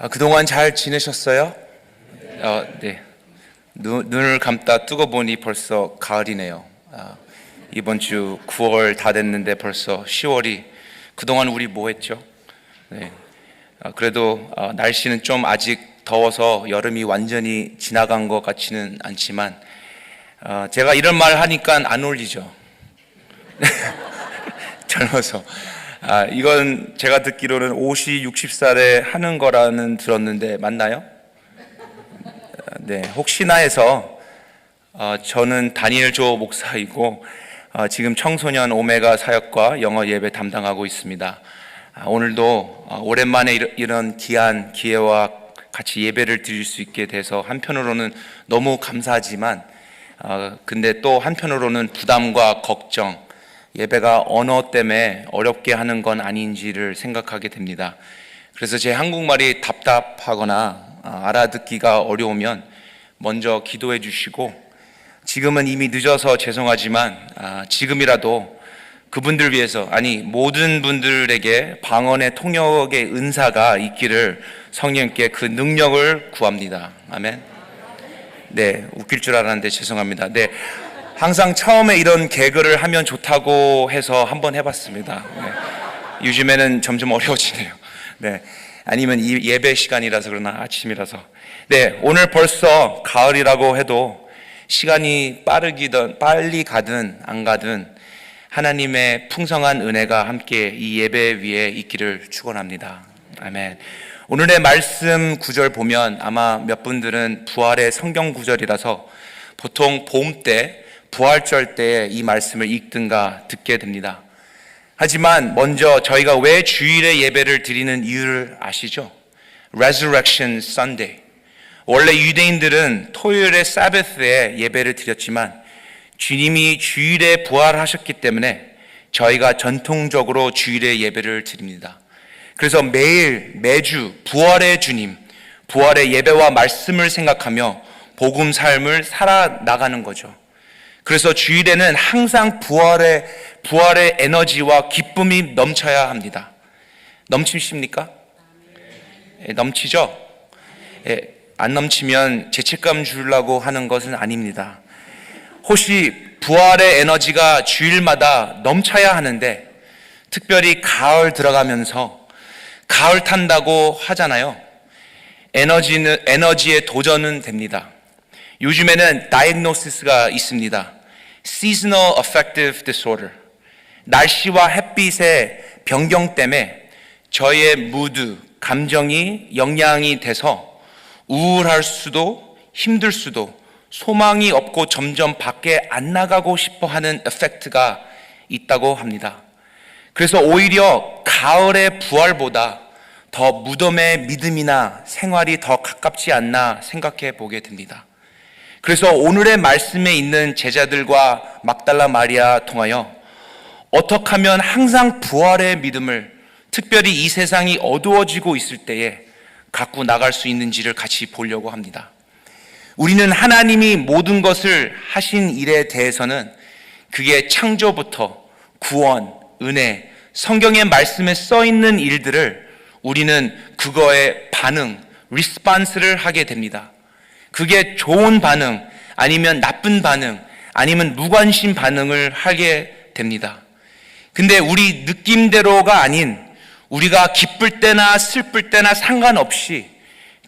그동안 잘 지내셨어요? 네. 눈을 감다 뜨고 보니 벌써 가을이네요. 이번 주 9월 다 됐는데 벌써 10월이, 그동안 우리 뭐 했죠? 네. 그래도 날씨는 좀 아직 더워서 여름이 완전히 지나간 것 같지는 않지만, 제가 이런 말 하니까 안 어울리죠? 젊어서. 이건 제가 듣기로는 50, 60살에 하는 거라는 들었는데 맞나요? 네, 혹시나 해서 저는 다니엘 조 목사이고 지금 청소년 오메가 사역과 영어 예배 담당하고 있습니다. 오늘도 오랜만에 이런 귀한 기회와 같이 예배를 드릴 수 있게 돼서 한편으로는 너무 감사하지만 근데 또 한편으로는 부담과 걱정, 예배가 언어 때문에 어렵게 하는 건 아닌지를 생각하게 됩니다. 그래서 제 한국말이 답답하거나 알아듣기가 어려우면 먼저 기도해 주시고, 지금은 이미 늦어서 죄송하지만 지금이라도 그분들 위해서, 모든 분들에게 방언의 통역의 은사가 있기를 성령께 그 능력을 구합니다. 아멘. 네, 웃길 줄 알았는데 죄송합니다. 네, 항상 처음에 이런 개그를 하면 좋다고 해서 한번 해봤습니다. 네. 요즘에는 점점 어려워지네요. 네. 아니면 이 예배 시간이라서 그러나 아침이라서. 네, 오늘 벌써 가을이라고 해도 시간이 빨리 가든 안 가든 하나님의 풍성한 은혜가 함께 이 예배 위에 있기를 축원합니다. 아멘. 오늘의 말씀 구절 보면 아마 몇 분들은 부활의 성경 구절이라서 보통 봄 때 부활절 때 이 말씀을 읽든가 듣게 됩니다. 하지만 먼저 저희가 왜 주일에 예배를 드리는 이유를 아시죠? Resurrection Sunday. 원래 유대인들은 토요일에 사바스에 예배를 드렸지만 주님이 주일에 부활하셨기 때문에 저희가 전통적으로 주일에 예배를 드립니다. 그래서 매주 부활의 주님, 부활의 예배와 말씀을 생각하며 복음 삶을 살아나가는 거죠. 그래서 주일에는 항상 부활의 에너지와 기쁨이 넘쳐야 합니다. 넘치십니까? 넘치죠? 안 넘치면 죄책감 주려고 하는 것은 아닙니다. 혹시 부활의 에너지가 주일마다 넘쳐야 하는데, 특별히 가을 들어가면서 가을 탄다고 하잖아요. 에너지의 도전은 됩니다. 요즘에는 다이그노시스가 있습니다. Seasonal Affective Disorder. 날씨와 햇빛의 변경 때문에 저의 무드, 감정이 영향이 돼서 우울할 수도, 힘들 수도, 소망이 없고 점점 밖에 안 나가고 싶어 하는 에펙트가 있다고 합니다. 그래서 오히려 가을의 부활보다 더 무덤의 믿음이나 생활이 더 가깝지 않나 생각해 보게 됩니다. 그래서 오늘의 말씀에 있는 제자들과 막달라 마리아 통하여 어떻게 하면 항상 부활의 믿음을, 특별히 이 세상이 어두워지고 있을 때에 갖고 나갈 수 있는지를 같이 보려고 합니다. 우리는 하나님이 모든 것을 하신 일에 대해서는 그게 창조부터 구원, 은혜, 성경의 말씀에 써 있는 일들을 우리는 그거에 반응, 리스폰스를 하게 됩니다. 그게 좋은 반응, 아니면 나쁜 반응, 아니면 무관심 반응을 하게 됩니다. 근데 우리 느낌대로가 아닌, 우리가 기쁠 때나 슬플 때나 상관없이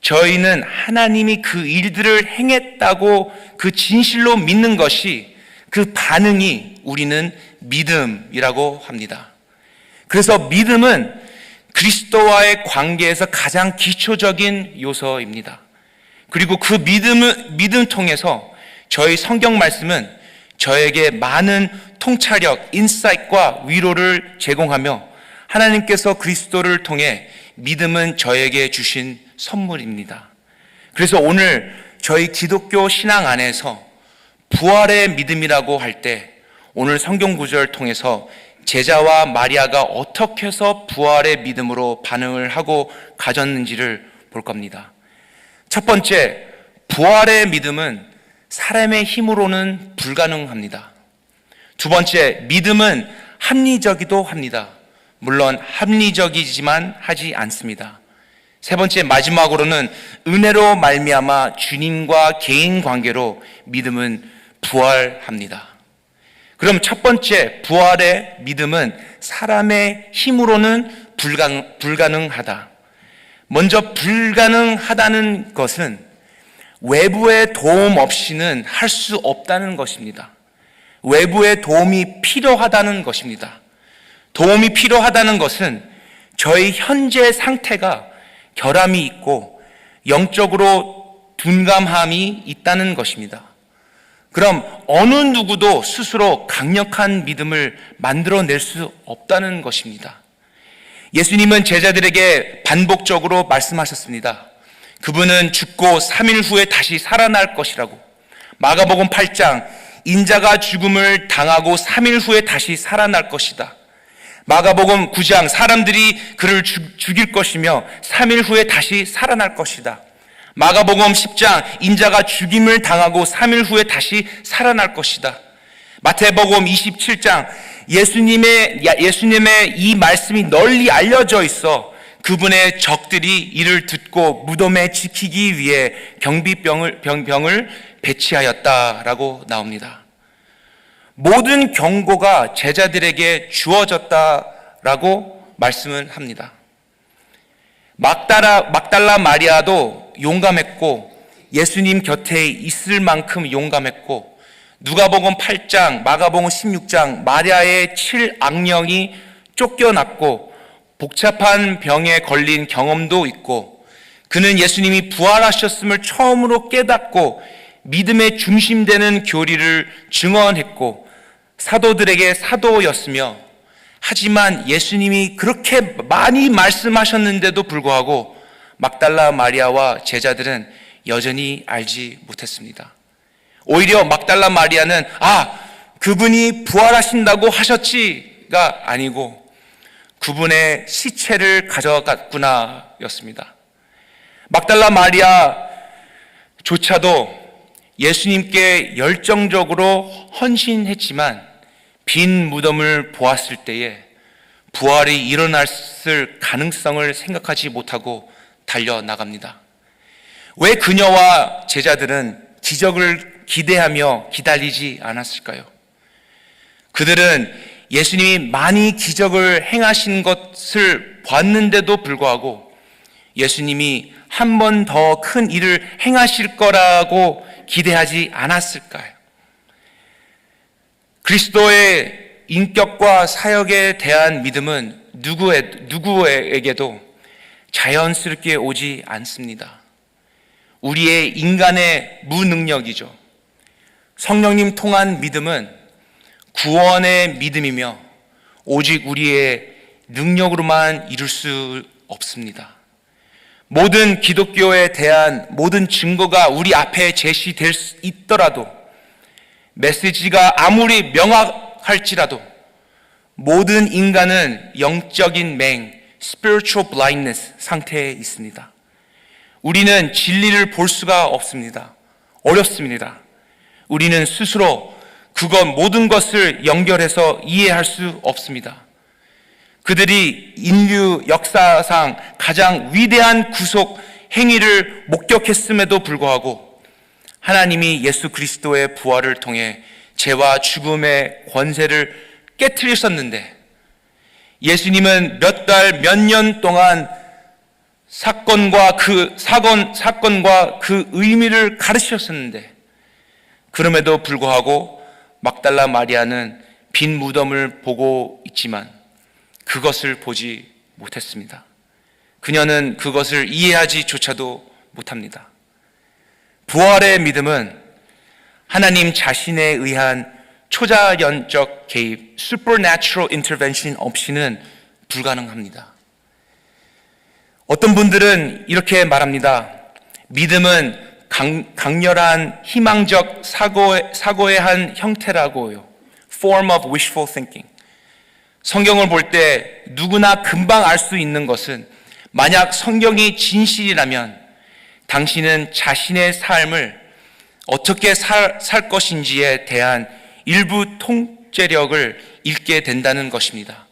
저희는 하나님이 그 일들을 행했다고 그 진실로 믿는 것이, 그 반응이 우리는 믿음이라고 합니다. 그래서 믿음은 그리스도와의 관계에서 가장 기초적인 요소입니다. 그리고 그 믿음 통해서 저희 성경 말씀은 저에게 많은 통찰력, 인사이트과 위로를 제공하며 하나님께서 그리스도를 통해 믿음은 저에게 주신 선물입니다. 그래서 오늘 저희 기독교 신앙 안에서 부활의 믿음이라고 할 때 오늘 성경 구절을 통해서 제자와 마리아가 어떻게 해서 부활의 믿음으로 반응을 하고 가졌는지를 볼 겁니다. 첫 번째, 부활의 믿음은 사람의 힘으로는 불가능합니다. 두 번째, 믿음은 합리적이기도 합니다. 물론 합리적이지만 하지 않습니다. 세 번째, 마지막으로는 은혜로 말미암아 주님과 개인 관계로 믿음은 부활합니다. 그럼 첫 번째, 부활의 믿음은 사람의 힘으로는 불가능하다. 먼저 불가능하다는 것은 외부의 도움 없이는 할 수 없다는 것입니다. 외부의 도움이 필요하다는 것입니다. 도움이 필요하다는 것은 저희 현재 상태가 결함이 있고 영적으로 둔감함이 있다는 것입니다. 그럼 어느 누구도 스스로 강력한 믿음을 만들어낼 수 없다는 것입니다. 예수님은 제자들에게 반복적으로 말씀하셨습니다. 그분은 죽고 3일 후에 다시 살아날 것이라고. 마가복음 8장, 인자가 죽음을 당하고 3일 후에 다시 살아날 것이다. 마가복음 9장, 사람들이 그를 죽일 것이며 3일 후에 다시 살아날 것이다. 마가복음 10장, 인자가 죽임을 당하고 3일 후에 다시 살아날 것이다. 마태복음 27장, 예수님의 이 말씀이 널리 알려져 있어 그분의 적들이 이를 듣고 무덤에 지키기 위해 경비병을 배치하였다라고 나옵니다. 모든 경고가 제자들에게 주어졌다라고 말씀을 합니다. 막달라 마리아도 용감했고 예수님 곁에 있을 만큼 용감했고, 누가복음 8장, 마가복음 16장, 마리아의 7악령이 쫓겨났고 복잡한 병에 걸린 경험도 있고, 그는 예수님이 부활하셨음을 처음으로 깨닫고 믿음의 중심되는 교리를 증언했고 사도들에게 사도였으며, 하지만 예수님이 그렇게 많이 말씀하셨는데도 불구하고 막달라 마리아와 제자들은 여전히 알지 못했습니다. 오히려 막달라 마리아는 그분이 부활하신다고 하셨지가 아니고 그분의 시체를 가져갔구나 였습니다. 막달라 마리아조차도 예수님께 열정적으로 헌신했지만 빈 무덤을 보았을 때에 부활이 일어났을 가능성을 생각하지 못하고 달려나갑니다. 왜 그녀와 제자들은 기적을 기대하며 기다리지 않았을까요? 그들은 예수님이 많이 기적을 행하신 것을 봤는데도 불구하고 예수님이 한 번 더 큰 일을 행하실 거라고 기대하지 않았을까요? 그리스도의 인격과 사역에 대한 믿음은 누구에게도 자연스럽게 오지 않습니다. 우리의 인간의 무능력이죠. 성령님 통한 믿음은 구원의 믿음이며 오직 우리의 능력으로만 이룰 수 없습니다. 모든 기독교에 대한 모든 증거가 우리 앞에 제시될 수 있더라도, 메시지가 아무리 명확할지라도 모든 인간은 영적인 맹, spiritual blindness 상태에 있습니다. 우리는 진리를 볼 수가 없습니다. 어렵습니다. 우리는 스스로 모든 것을 연결해서 이해할 수 없습니다. 그들이 인류 역사상 가장 위대한 구속 행위를 목격했음에도 불구하고 하나님이 예수 그리스도의 부활을 통해 죄와 죽음의 권세를 깨트리셨는데, 예수님은 몇 달, 몇 년 동안 사건과 그 의미를 가르치셨었는데, 그럼에도 불구하고 막달라 마리아는 빈 무덤을 보고 있지만 그것을 보지 못했습니다. 그녀는 그것을 이해하지조차도 못합니다. 부활의 믿음은 하나님 자신에 의한 초자연적 개입, supernatural intervention 없이는 불가능합니다. 어떤 분들은 이렇게 말합니다. 믿음은 강렬한 희망적 사고의 한 형태라고요. Form of wishful thinking. 성경을 볼 때 누구나 금방 알 수 있는 것은, 만약 성경이 진실이라면 당신은 자신의 삶을 어떻게 살 것인지에 대한 일부 통제력을 잃게 된다는 것입니다.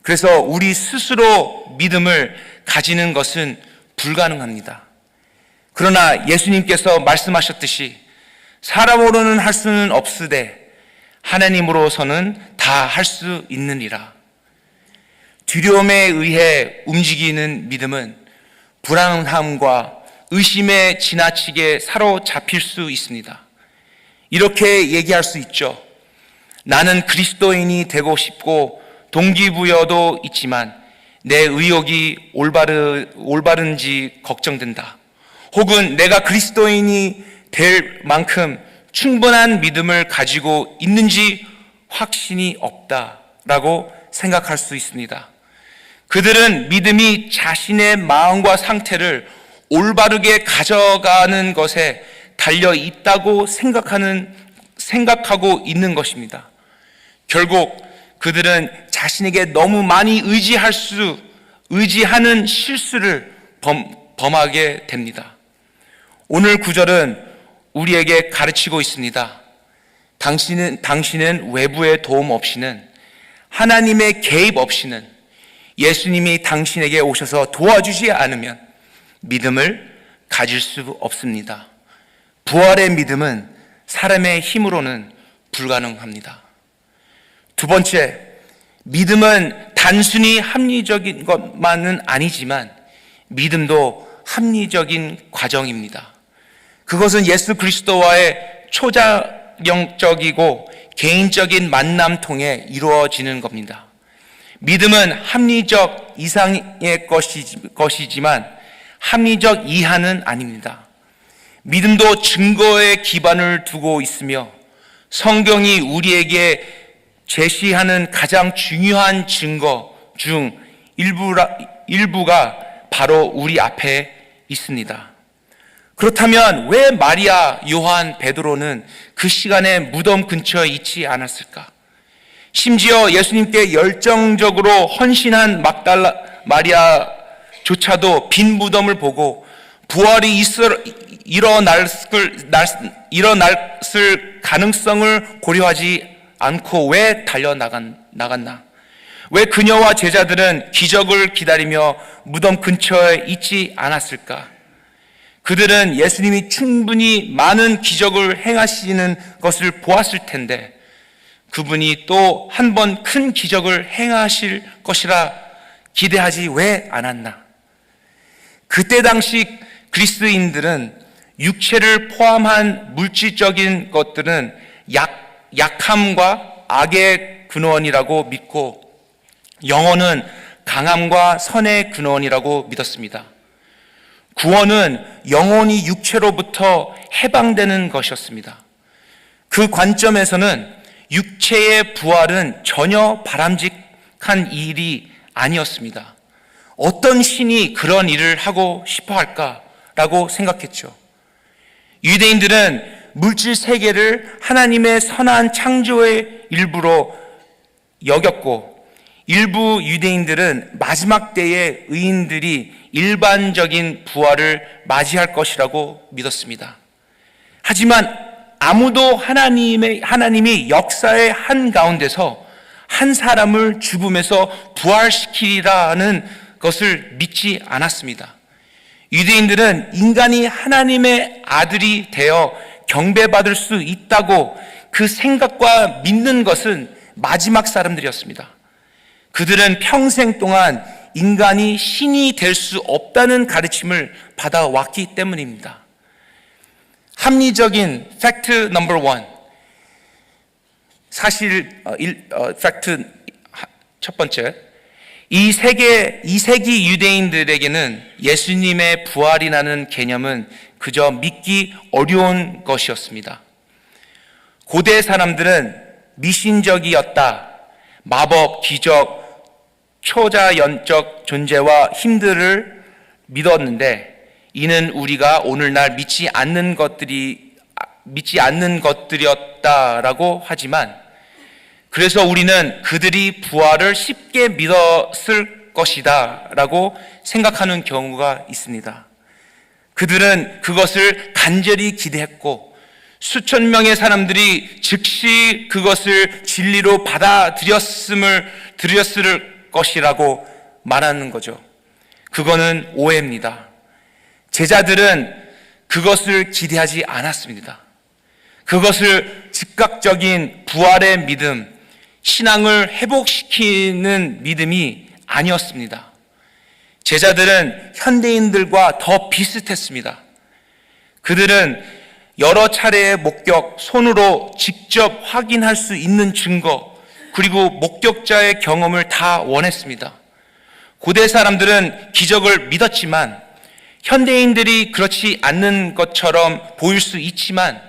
그래서 우리 스스로 믿음을 가지는 것은 불가능합니다. 그러나 예수님께서 말씀하셨듯이 사람으로는 할 수는 없으되 하나님으로서는 다 할 수 있느니라. 두려움에 의해 움직이는 믿음은 불안함과 의심에 지나치게 사로잡힐 수 있습니다. 이렇게 얘기할 수 있죠. 나는 그리스도인이 되고 싶고 동기부여도 있지만 내 의욕이 올바른지 걱정된다. 혹은 내가 그리스도인이 될 만큼 충분한 믿음을 가지고 있는지 확신이 없다라고 생각할 수 있습니다. 그들은 믿음이 자신의 마음과 상태를 올바르게 가져가는 것에 달려 있다고 생각하고 있는 것입니다. 결국 그들은 자신에게 너무 많이 의지하는 실수를 범하게 됩니다. 오늘 구절은 우리에게 가르치고 있습니다. 당신은 외부의 도움 없이는, 하나님의 개입 없이는, 예수님이 당신에게 오셔서 도와주지 않으면 믿음을 가질 수 없습니다. 부활의 믿음은 사람의 힘으로는 불가능합니다. 두 번째, 믿음은 단순히 합리적인 것만은 아니지만 믿음도 합리적인 과정입니다. 그것은 예수 그리스도와의 초자연적이고 개인적인 만남 통해 이루어지는 겁니다. 믿음은 합리적 이상의 것이지만 합리적 이하는 아닙니다. 믿음도 증거에 기반을 두고 있으며 성경이 우리에게 제시하는 가장 중요한 증거 중 일부가 바로 우리 앞에 있습니다. 그렇다면 왜 마리아, 요한, 베드로는 그 시간에 무덤 근처에 있지 않았을까? 심지어 예수님께 열정적으로 헌신한 막달라 마리아조차도 빈 무덤을 보고 부활이 일어났을 가능성을 고려하지 않고 왜 달려나갔나? 왜 그녀와 제자들은 기적을 기다리며 무덤 근처에 있지 않았을까? 그들은 예수님이 충분히 많은 기적을 행하시는 것을 보았을 텐데 그분이 또 한 번 큰 기적을 행하실 것이라 기대하지 왜 않았나? 그때 당시 그리스도인들은 육체를 포함한 물질적인 것들은 약함과 악의 근원이라고 믿고 영혼은 강함과 선의 근원이라고 믿었습니다. 구원은 영혼이 육체로부터 해방되는 것이었습니다. 그 관점에서는 육체의 부활은 전혀 바람직한 일이 아니었습니다. 어떤 신이 그런 일을 하고 싶어 할까라고 생각했죠. 유대인들은 물질 세계를 하나님의 선한 창조의 일부로 여겼고 일부 유대인들은 마지막 때의 의인들이 일반적인 부활을 맞이할 것이라고 믿었습니다. 하지만 아무도 하나님이 역사의 한가운데서 한 사람을 죽음에서 부활시키리라는 것을 믿지 않았습니다. 유대인들은 인간이 하나님의 아들이 되어 경배받을 수 있다고 그 생각과 믿는 것은 마지막 사람들이었습니다. 그들은 평생 동안 인간이 신이 될 수 없다는 가르침을 받아왔기 때문입니다. 합리적인 팩트 넘버 원. 팩트 첫 번째. 이 세기 유대인들에게는 예수님의 부활이라는 개념은 그저 믿기 어려운 것이었습니다. 고대 사람들은 미신적이었다. 마법, 기적, 초자연적 존재와 힘들을 믿었는데 이는 우리가 오늘날 믿지 않는 것들이었다라고 하지만 그래서 우리는 그들이 부활을 쉽게 믿었을 것이다 라고 생각하는 경우가 있습니다. 그들은 그것을 간절히 기대했고 수천 명의 사람들이 즉시 그것을 진리로 받아들였을 것이라고 말하는 거죠. 그거는 오해입니다. 제자들은 그것을 기대하지 않았습니다. 그것을 즉각적인 부활의 믿음, 신앙을 회복시키는 믿음이 아니었습니다. 제자들은 현대인들과 더 비슷했습니다. 그들은 여러 차례의 목격, 손으로 직접 확인할 수 있는 증거, 그리고 목격자의 경험을 다 원했습니다. 고대 사람들은 기적을 믿었지만 현대인들이 그렇지 않는 것처럼 보일 수 있지만,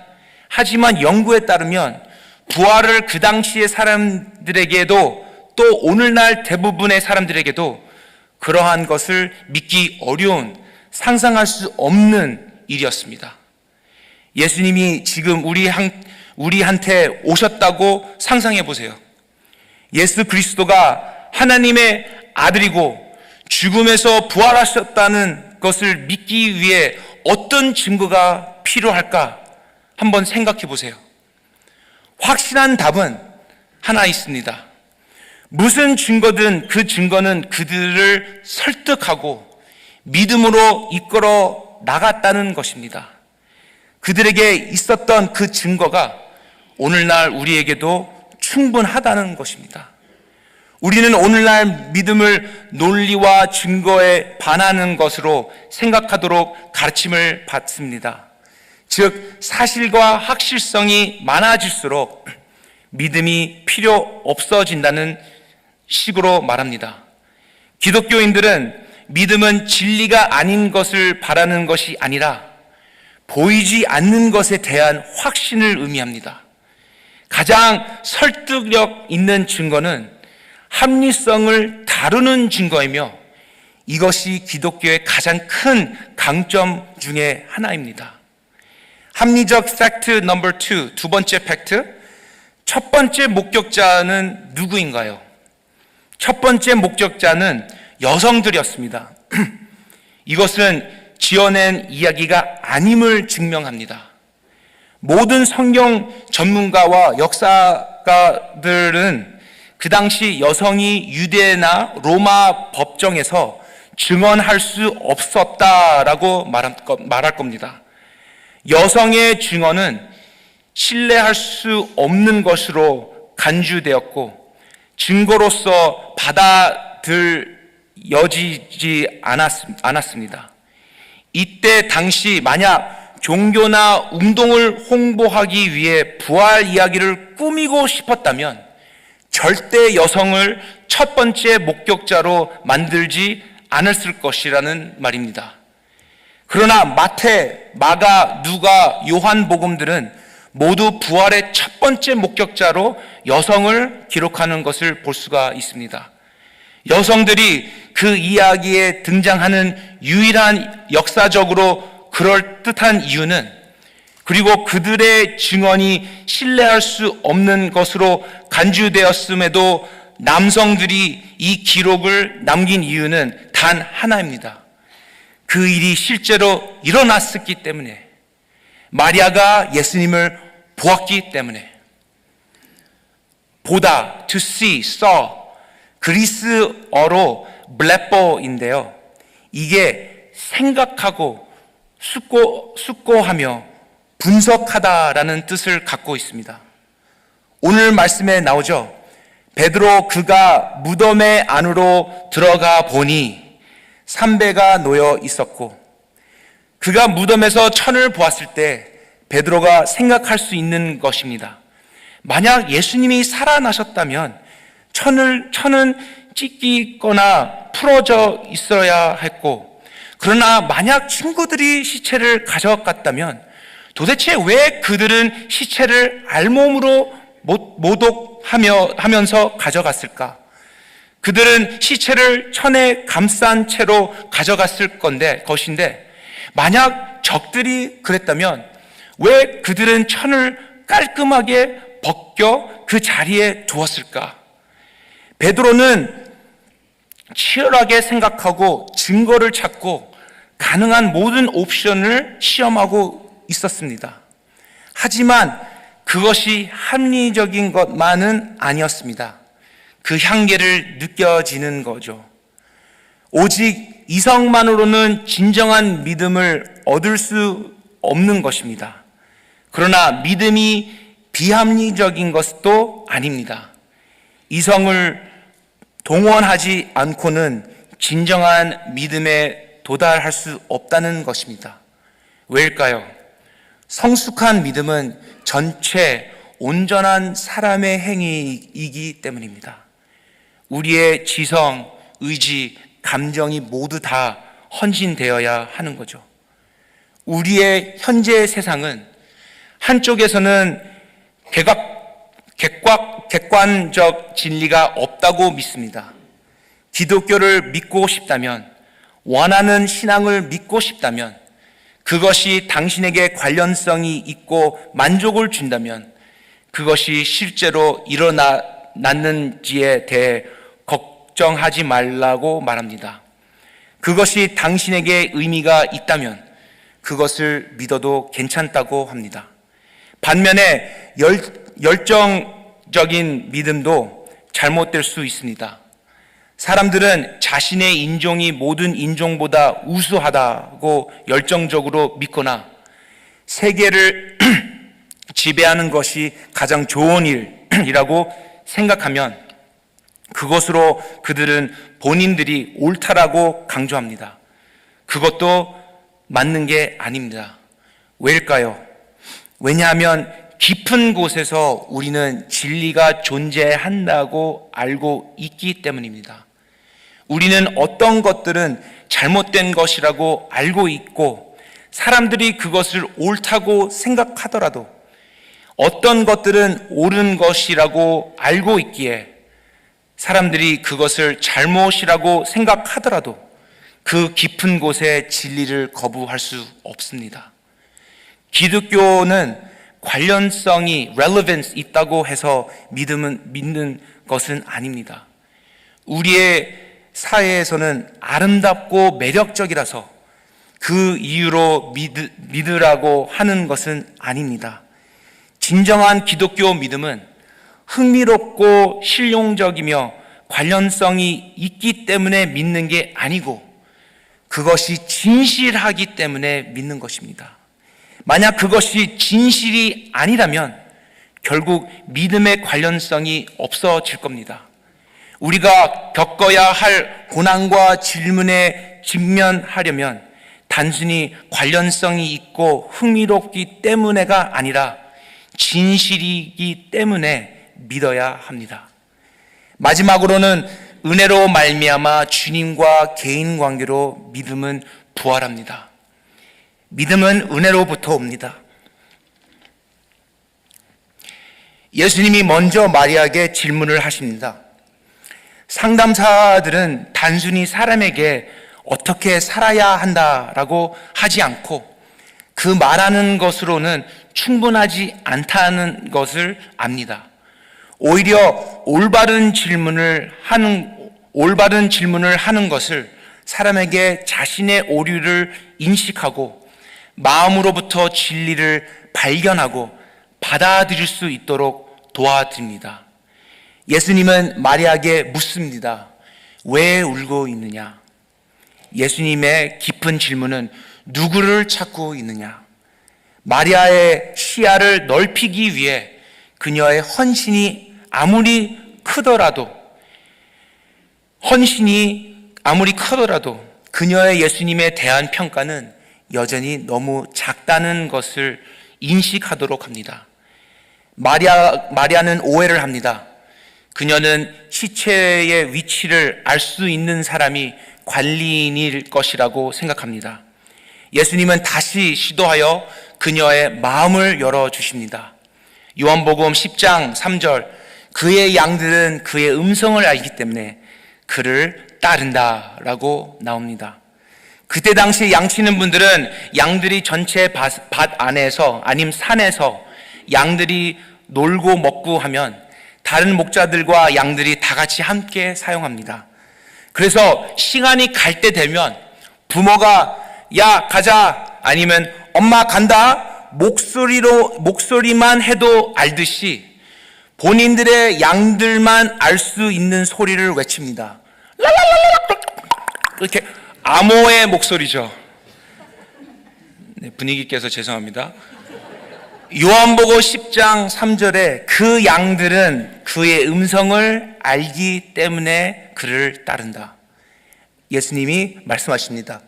하지만 연구에 따르면 부활을 그 당시의 사람들에게도 또 오늘날 대부분의 사람들에게도 그러한 것을 믿기 어려운, 상상할 수 없는 일이었습니다. 예수님이 지금 우리한테 오셨다고 상상해 보세요. 예수 그리스도가 하나님의 아들이고 죽음에서 부활하셨다는 것을 믿기 위해 어떤 증거가 필요할까? 한번 생각해 보세요. 확실한 답은 하나 있습니다. 무슨 증거든 그 증거는 그들을 설득하고 믿음으로 이끌어 나갔다는 것입니다. 그들에게 있었던 그 증거가 오늘날 우리에게도 충분하다는 것입니다. 우리는 오늘날 믿음을 논리와 증거에 반하는 것으로 생각하도록 가르침을 받습니다. 즉, 사실과 확실성이 많아질수록 믿음이 필요 없어진다는 식으로 말합니다. 기독교인들은 믿음은 진리가 아닌 것을 바라는 것이 아니라 보이지 않는 것에 대한 확신을 의미합니다. 가장 설득력 있는 증거는 합리성을 다루는 증거이며 이것이 기독교의 가장 큰 강점 중에 하나입니다. 합리적 팩트 넘버 2, 두 번째 팩트, 첫 번째 목격자는 누구인가요? 첫 번째 목격자는 여성들이었습니다. 이것은 지어낸 이야기가 아님을 증명합니다. 모든 성경 전문가와 역사가들은 그 당시 여성이 유대나 로마 법정에서 증언할 수 없었다라고 말할 겁니다. 여성의 증언은 신뢰할 수 없는 것으로 간주되었고 증거로서 받아들여지지 않았습니다. 이때 당시 만약 종교나 운동을 홍보하기 위해 부활 이야기를 꾸미고 싶었다면 절대 여성을 첫 번째 목격자로 만들지 않았을 것이라는 말입니다. 그러나 마태, 마가, 누가, 요한복음들은 모두 부활의 첫 번째 목격자로 여성을 기록하는 것을 볼 수가 있습니다. 여성들이 그 이야기에 등장하는 유일한 역사적으로 그럴듯한 이유는, 그리고 그들의 증언이 신뢰할 수 없는 것으로 간주되었음에도 남성들이 이 기록을 남긴 이유는 단 하나입니다. 그 일이 실제로 일어났었기 때문에, 마리아가 예수님을 보았기 때문에. 보다, to see, saw, 그리스어로 블레뽀인데요. 이게 생각하고 숙고하며 분석하다라는 뜻을 갖고 있습니다. 오늘 말씀에 나오죠. 베드로 그가 무덤의 안으로 들어가 보니 삼배가 놓여 있었고, 그가 무덤에서 천을 보았을 때 베드로가 생각할 수 있는 것입니다. 만약 예수님이 살아나셨다면 천은 찢기거나 풀어져 있어야 했고, 그러나 만약 친구들이 시체를 가져갔다면 도대체 왜 그들은 시체를 알몸으로 모독하면서 가져갔을까? 그들은 시체를 천에 감싼 채로 가져갔을 것인데, 만약 적들이 그랬다면 왜 그들은 천을 깔끔하게 벗겨 그 자리에 두었을까? 베드로는 치열하게 생각하고 증거를 찾고 가능한 모든 옵션을 시험하고 있었습니다. 하지만 그것이 합리적인 것만은 아니었습니다. 그 향기를 느껴지는 거죠. 오직 이성만으로는 진정한 믿음을 얻을 수 없는 것입니다. 그러나 믿음이 비합리적인 것도 아닙니다. 이성을 동원하지 않고는 진정한 믿음에 도달할 수 없다는 것입니다. 왜일까요? 성숙한 믿음은 전체 온전한 사람의 행위이기 때문입니다. 우리의 지성, 의지, 감정이 모두 다 헌신되어야 하는 거죠. 우리의 현재 세상은 한쪽에서는 객관적 진리가 없다고 믿습니다. 기독교를 믿고 싶다면, 원하는 신앙을 믿고 싶다면, 그것이 당신에게 관련성이 있고 만족을 준다면 그것이 실제로 일어났는지에 대해 걱정하지 말라고 말합니다. 그것이 당신에게 의미가 있다면 그것을 믿어도 괜찮다고 합니다. 반면에 열정적인 믿음도 잘못될 수 있습니다. 사람들은 자신의 인종이 모든 인종보다 우수하다고 열정적으로 믿거나 세계를 지배하는 것이 가장 좋은 일이라고 생각하면 그것으로 그들은 본인들이 옳다라고 강조합니다. 그것도 맞는 게 아닙니다. 왜일까요? 왜냐하면 깊은 곳에서 우리는 진리가 존재한다고 알고 있기 때문입니다. 우리는 어떤 것들은 잘못된 것이라고 알고 있고 사람들이 그것을 옳다고 생각하더라도 어떤 것들은 옳은 것이라고 알고 있기에 사람들이 그것을 잘못이라고 생각하더라도 그 깊은 곳에 진리를 거부할 수 없습니다. 기독교는 관련성이 relevance 있다고 해서 믿는 것은 아닙니다. 우리의 사회에서는 아름답고 매력적이라서 그 이유로 믿으라고 하는 것은 아닙니다. 진정한 기독교 믿음은 흥미롭고 실용적이며 관련성이 있기 때문에 믿는 게 아니고 그것이 진실하기 때문에 믿는 것입니다. 만약 그것이 진실이 아니라면 결국 믿음의 관련성이 없어질 겁니다. 우리가 겪어야 할 고난과 질문에 직면하려면 단순히 관련성이 있고 흥미롭기 때문에가 아니라 진실이기 때문에 믿어야 합니다. 마지막으로는 은혜로 말미암아 주님과 개인 관계로 믿음은 부활합니다. 믿음은 은혜로부터 옵니다. 예수님이 먼저 마리아에게 질문을 하십니다. 상담사들은 단순히 사람에게 어떻게 살아야 한다라고 하지 않고 그 말하는 것으로는 충분하지 않다는 것을 압니다. 오히려 올바른 질문을 하는 것을 사람에게 자신의 오류를 인식하고 마음으로부터 진리를 발견하고 받아들일 수 있도록 도와드립니다. 예수님은 마리아에게 묻습니다. 왜 울고 있느냐? 예수님의 깊은 질문은 누구를 찾고 있느냐? 마리아의 시야를 넓히기 위해 그녀의 헌신이 아무리 크더라도 그녀의 예수님에 대한 평가는 여전히 너무 작다는 것을 인식하도록 합니다. 마리아는 오해를 합니다. 그녀는 시체의 위치를 알 수 있는 사람이 관리인일 것이라고 생각합니다. 예수님은 다시 시도하여 그녀의 마음을 열어주십니다. 요한복음 10장 3절, 그의 양들은 그의 음성을 알기 때문에 그를 따른다라고 나옵니다. 그때 당시 양치는 분들은 양들이 전체 밭 안에서 아니면 산에서 양들이 놀고 먹고 하면 다른 목자들과 양들이 다 같이 함께 사용합니다. 그래서 시간이 갈 때 되면 부모가 야 가자 아니면 엄마 간다 목소리만 해도 알듯이 본인들의 양들만 알 수 있는 소리를 외칩니다. 그렇게 암호의 목소리죠. 네, 분위기 깨서 죄송합니다. 요한복음 10장 3절에 그 양들은 그의 음성을 알기 때문에 그를 따른다. 예수님이 말씀하십니다.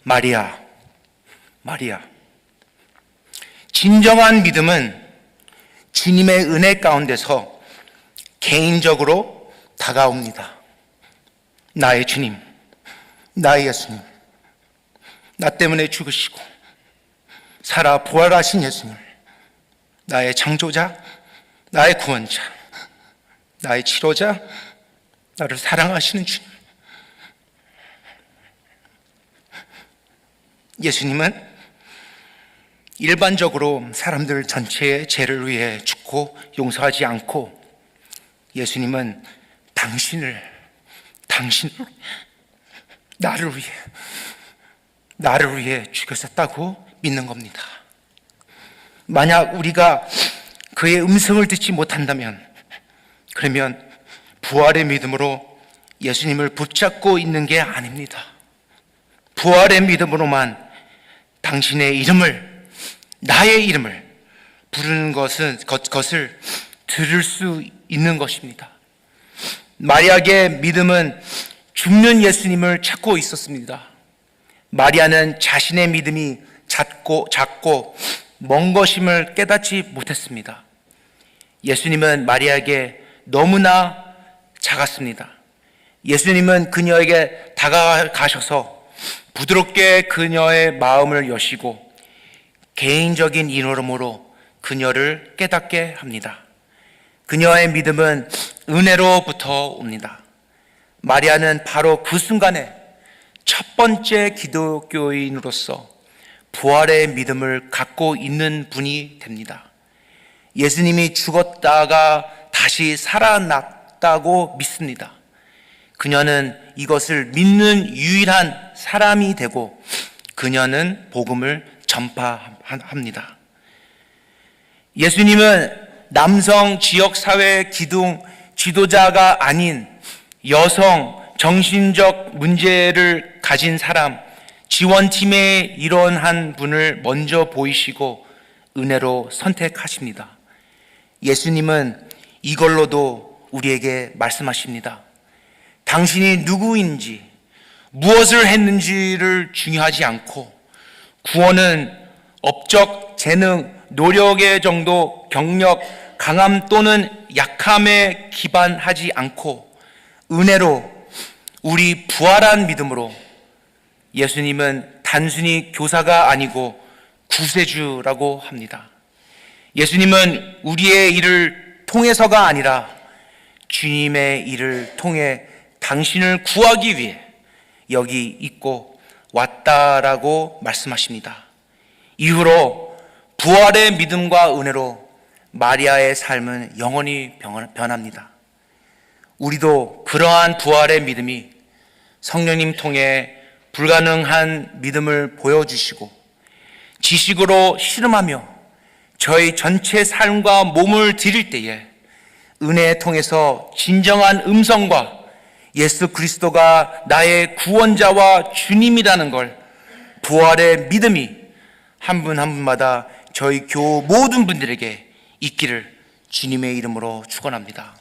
마리아, 마리아. 진정한 믿음은 주님의 은혜 가운데서 개인적으로 다가옵니다. 나의 주님, 나의 예수님, 나 때문에 죽으시고 살아 부활하신 예수님, 나의 창조자, 나의 구원자, 나의 치료자, 나를 사랑하시는 주님. 예수님은 일반적으로 사람들 전체의 죄를 위해 죽고 용서하지 않고, 예수님은 당신을 나를 위해 죽으셨다고 믿는 겁니다. 만약 우리가 그의 음성을 듣지 못한다면, 그러면 부활의 믿음으로 예수님을 붙잡고 있는 게 아닙니다. 부활의 믿음으로만 당신의 이름을, 나의 이름을 부르는 것을 들을 수 있는 것입니다. 마리아의 믿음은 죽는 예수님을 찾고 있었습니다. 마리아는 자신의 믿음이 작고 먼 것임을 깨닫지 못했습니다. 예수님은 마리아에게 너무나 작았습니다. 예수님은 그녀에게 다가가셔서 부드럽게 그녀의 마음을 여시고 개인적인 인원으로 그녀를 깨닫게 합니다. 그녀의 믿음은 은혜로부터 옵니다. 마리아는 바로 그 순간에 첫 번째 기독교인으로서 부활의 믿음을 갖고 있는 분이 됩니다. 예수님이 죽었다가 다시 살아났다고 믿습니다. 그녀는 이것을 믿는 유일한 사람이 되고 그녀는 복음을 전파합니다. 예수님은 남성 지역사회 기둥 지도자가 아닌 여성 정신적 문제를 가진 사람, 지원팀의 일원한 분을 먼저 보이시고 은혜로 선택하십니다. 예수님은 이걸로도 우리에게 말씀하십니다. 당신이 누구인지, 무엇을 했는지를 중요하지 않고 구원은 업적, 재능, 노력의 정도, 경력, 강함 또는 약함에 기반하지 않고 은혜로 우리 부활한 믿음으로, 예수님은 단순히 교사가 아니고 구세주라고 합니다. 예수님은 우리의 일을 통해서가 아니라 주님의 일을 통해 당신을 구하기 위해 여기 있고 왔다라고 말씀하십니다. 이후로 부활의 믿음과 은혜로 마리아의 삶은 영원히 변합니다. 우리도 그러한 부활의 믿음이 성령님 통해 불가능한 믿음을 보여주시고 지식으로 씨름하며 저희 전체 삶과 몸을 드릴 때에 은혜에 통해서 진정한 음성과 예수 그리스도가 나의 구원자와 주님이라는 걸, 부활의 믿음이 한 분 한 분마다 저희 교우 모든 분들에게 있기를 주님의 이름으로 축원합니다.